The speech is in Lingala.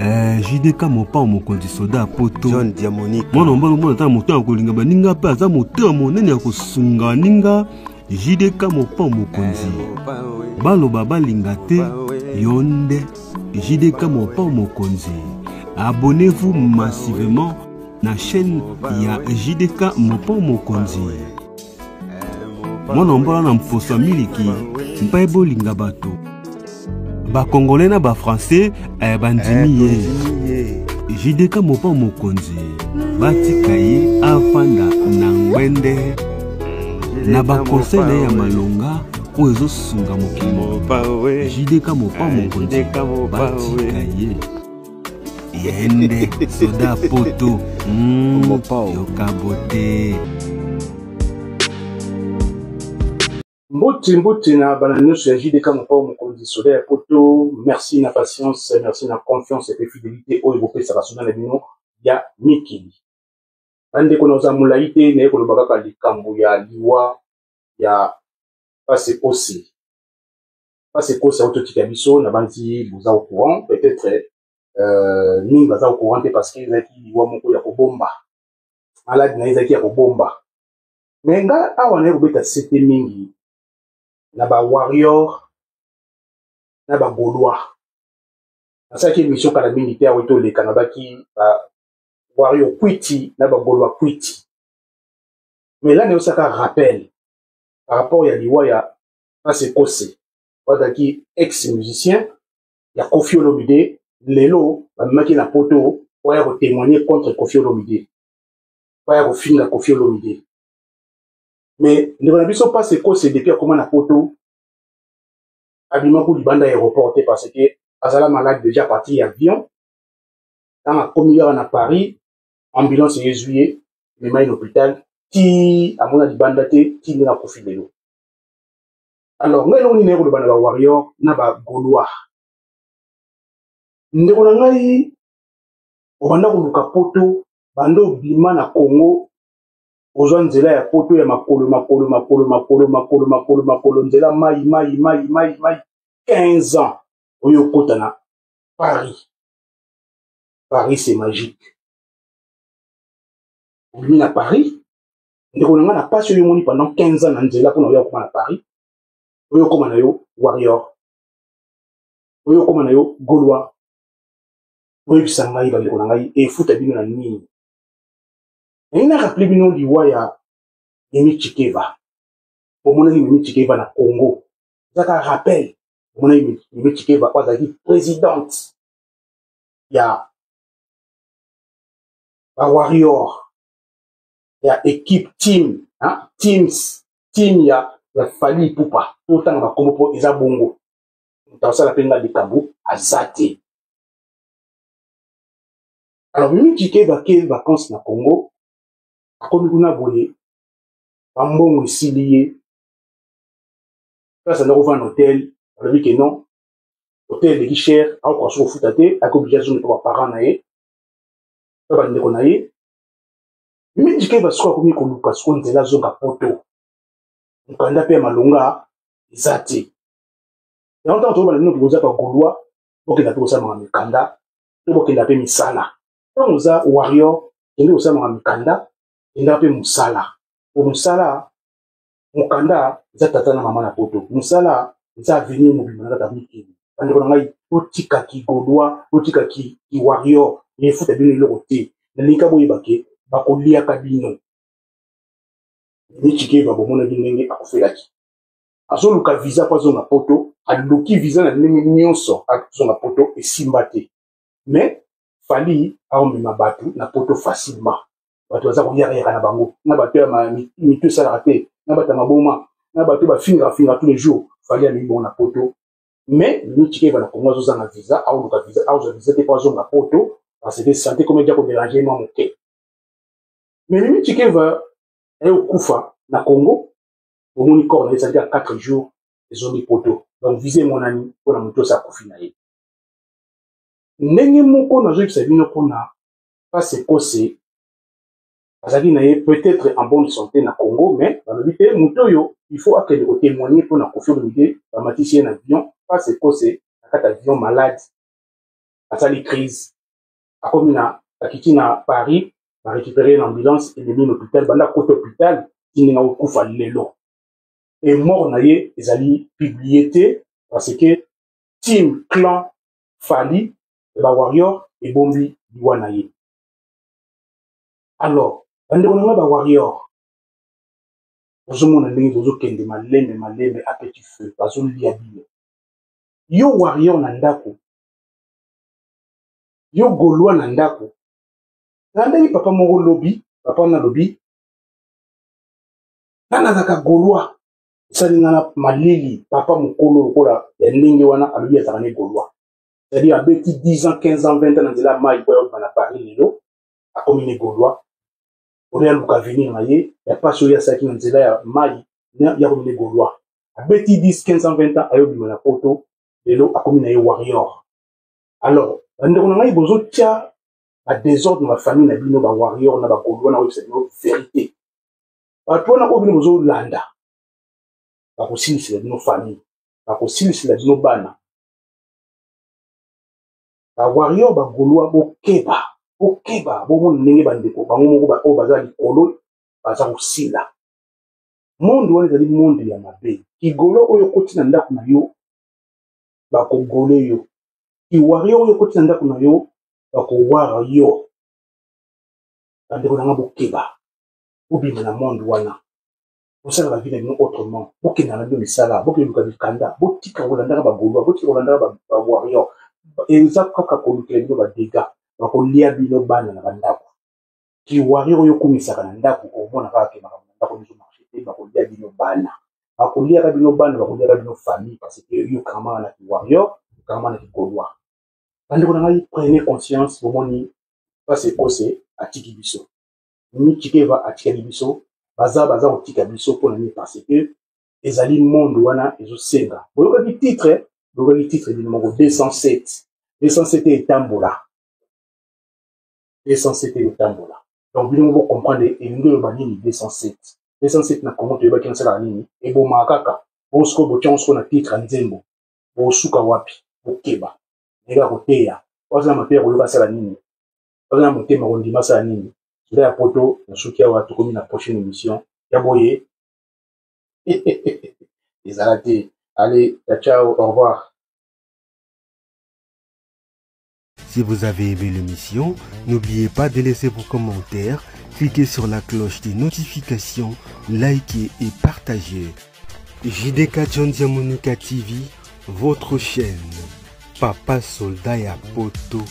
JDK mopa mokonzi soda poto John Diamonique mwana mbalo mwana ta moto akolinga baninga pe aza moto monene ya kosunga ninga JDK mopa mokonzi baloba balinga te yonde JDK mopa mokonzi. Abonnez-vous massivement na chaîne ya JDK mopa mokonzi. Mwana mbalo na mposa miliki mpa bolinga bato ba congolais na ba français bandimi JDK mopa mokonzi batika ye afanda na ngwende na ba conseil ya malonga o ezo sunga mokimo JDK mopa mokonzi batika ye yende soda poto yokabote. Mbote na bananos ya JDK mopa mokonzi soda ya poto. Merci na patience, merci na confiance et fidélité au évoqué ça rasona na bino ya mikili. Ande kono za mulaite ne kono bakaka likambo ya liwa ya passe aussi. Passe aussi autotika biso na banti boza au courant peut-être ni baza au courant parce que ezaki liwa moko ya kobomba. Malade na ezaki ya kobomba. Menga awa na kobeta sete mingi na ba warrior na ba Gaulois. Nasaki mission kala militaire weto le kanabaki ba warrior kwiti na ba Gaulois kwiti. Mais là ne osaka rappel par rapport ya liwa ya Passe Kose. Wadaki ex-musicien ya Koffi Olomide lelo ba maki na poto pour ya témoigner contre Koffi Olomide. Pour ya finga Koffi Olomide. Mais ne biso Passe Kose depuis comment na poto Abimakou Libanda aéroport parce que Azala malade déjà parti avion. Dans la commune à Paris, ambulance est juillet, mais à l'hôpital, ti à mon Libanda ti na Koffi lelo. Alors, nous avons une Libanda warrior na ba Gaulois. Ndeko na ngai obanda koluka poto bando bima na Congo ozwa nzela ya poto ya makolo nzela mai 15 ans oyo kota na Paris. Paris c'est magique. Obimi na Paris ndeko na nga na passe oyo moni pendant 15 ans na nzela pona oyo koma na Paris oyo koma na yo warrior oyo koma na yo Gaulois oyo bisanga ngai bandeko na ngai efuta bino na nini. Et na rappelé bino liwa ya Yemi Chikeva. Omona Yemi Chikeva na Congo. Zaka rappel omona Yemi Chikeva kwa zaki présidente ya ba warrior ya équipe team hein team ya Fally Ipupa autant ba kombo po eza bongo. Mutawasala penga likambo azate. Alors Yemi Chikeva ke vacances na Congo. Comme vous n'avez pas un bon ici, ça n'a pas un hôtel, on a dit que non, hôtel est cher, à quoi soit foutate, à l'obligation de pouvoir parents naïe, ça va nous naïe, mais dit que va se croire comme nous parce qu'on est là zone à poto, on peut aller à Malonga, zati. Et en tant que nous nous posons pas Gaulois, pour qu'il a tout ça dans le Kanda, pour qu'il a fait misala, donc nous a warrior, il nous a dans le Kanda. Il a fait Moussala. Pour Moussala, Mukanda, il a tata na maman na poto. Moussala, il a venu mobile na tabiki. Quand on a eu otika ki Gaulois, otika ki warrior, il faut bien le côté. Na linka boy bake, bakolia kabino. Ni chike va bomona binenge akufelaki. Azo luka visa kwa zonga poto, aluki visa na ndenge nyonso a zonga poto et simbate. Mais Fally a ombi mabatu na poto facilement. Bato baza koyaka na bango na bato ya mitu esalaka te na bato ya maboma na bato bafinga tous les jours Fally ami bon na poto mais Yemi Chikeva na Congo azozanga visa aoluka visa aozwa visa te po azonga poto parce que santé comme edia kodéranger mwa moke mais Yemi Chikeva okufa na Congo omoni corps na ye ezalaki ya 4 jours ezongi poto donc visa emonani mpona moto oyo akufi na ye ndenge moko nazoyebisa bino mpona Passe Kose azali na ye peut-être en bonne santé na Congo, mais dans le but mutoyo il faut que témoigner pour na Koffi Olomide ba matisi en avion Passe Kose na kata avion malade azali crise comme na akiti na Paris va récupérer l'ambulance et les mis l'hôpital banda côté hôpital qui n'a okufa lelo et mort na ye ezali publié parce que team clan Fali ba warrior et bombi diwana ye alors bande on ba warrior ozomona ndenge bozokende malembe à petit feu bazolia bino yo warrior na ndako yo golwa na ndako na ndenge papa moko lobi papa na lobi nana zaka golwa salingana malili papa mokolo lokola ya ndenge wana alobi azaka ne golwa c'est-à-dire abeti 10 ans 15 ans 20 ans na nzela mai po ya na Paris lelo akomi ne golwa oya luka venir na ye ya pasi oyo asalaki na nzela ya mai ya komi ne golwa abeti 10 15 ans 20 ans ayobima na poto lelo akomi na ye warrior alors bandeko na ngai bozotia badésordre na bafamille na bino bawarrior na bagolwa na oyebisa bino vérité bato wana oyo bino bozolanda bakosilisela bino famille bakosilisela bino bana bawarrior bagolwa bokeba bomona ndenge bandeko bango moko oyo baza likolo baza kosila monde wana ezali monde ya mabe kigolo oyo koti na ndako na yo bakogole yo kiwarrior oyo koti na ndako na yo bakowara yo bandeko nanga bokeba obima na monde wana bosala la vie na bino autrement bokenda na bino misala bokeluka bikanda botika kolandaka bagolwa botika kolandaka bawarrior eza kaka kolukela bino badega bakolia bino bana na bandako kiwarrior oyo okumisaka na ndako omona kaka ke makambo na ndako mizomarche te bakolia bino bana bakoliaka bino bana bakoliaka bino famille parce que yo kama na kiwarrior kama na kigolwa bandeko na ngai prenez conscience bomoni pase kose atiki biso ni chikeva atikali biso baza kotika biso mpona nini parce que ezali monde wana ezosenga boyokaki titre bino moko 207 etambola 207 etambola donc bino moko comprendre elingi oyoba nini 207 na kongo toyebaki nasalaka nini ebomaka kaka bosiko botya osiko na titre ya nzembo bosuka wapi bokeba ndenge koteya waza na mateya koyoka asala nini waza na motema kondima asala nini nde ya poto nasuki awa tokomi na prochaine émission ya boye ezala te allez ciao au revoir. Si vous avez aimé l'émission, n'oubliez pas de laisser vos commentaires, cliquez sur la cloche des notifications, likez et partagez. JDK John Diamonika TV, votre chaîne. Papa Soldat ya Poto.